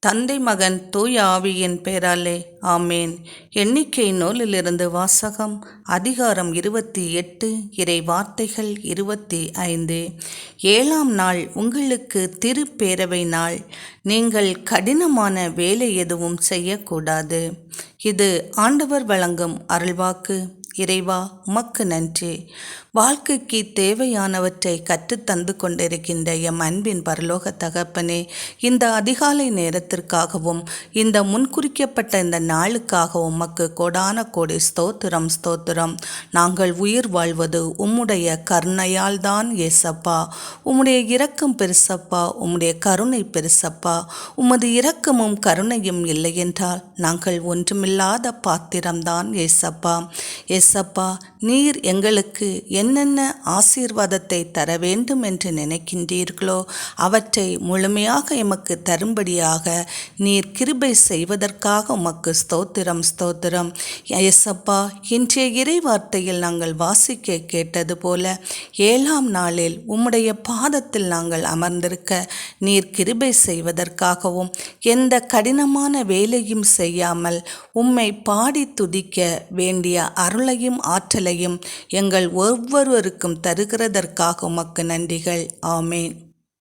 தந்தை மகன் தூய ஆவியின் பெயராலே ஆமேன். எண்ணிக்கை நூலிலிருந்து வாசகம். அதிகாரம் 28, இறை வார்த்தைகள் 25. 7ஆம் நாள் உங்களுக்கு திருப்பேரவை நாள். நீங்கள் கடினமான வேலை எதுவும் செய்யக்கூடாது. இது ஆண்டவர் வழங்கும் அருள்வாக்கு. இறைவா, உமக்கு நன்றி. வாழ்க்கைக்கு தேவையானவற்றை கற்றுத்தந்து கொண்டிருக்கின்ற எம் அன்பின் பரலோக தகப்பனே, இந்த அதிகாலை நேரத்திற்காகவும் இந்த முன்குறிக்கப்பட்ட இந்த நாளுக்காகவும் உமக்கு கோடான கோடி ஸ்தோத்திரம் ஸ்தோத்திரம். நாங்கள் உயிர் வாழ்வது உம்முடைய கருணையால் தான் ஏசப்பா. உம்முடைய இரக்கம் பெருசப்பா, உம்முடைய கருணை பெருசப்பா. உமது இரக்கமும் கருணையும் இல்லையென்றால் நாங்கள் ஒன்றுமில்லாத பாத்திரம்தான் ஏசப்பா. ஏசப்பா, நீர் எங்களுக்கு என்னென்ன ஆசீர்வாதத்தை தர வேண்டும் என்று நினைக்கின்றீர்களோ அவற்றை முழுமையாக எமக்கு தரும்படியாக நீர் கிருபை செய்வதற்காக உமக்கு ஸ்தோத்திரம் ஸ்தோத்திரம். ஏசப்பா, இன்றைய இறை வார்த்தையில் நாங்கள் வாசிக்க கேட்டது போல 7ஆம் நாளில் உம்முடைய பாதத்தில் நாங்கள் அமர்ந்திருக்க நீர் கிருபை செய்வதற்காகவும் எந்த கடினமான வேலையும் செய்யாமல் உம்மை பாடி துதிக்க வேண்டிய அருளையும் ஆற்றலையும் எங்கள் ஒவ்வொருவருக்கும் தருகிறதற்காக உமக்கு நன்றிகள். ஆமேன்.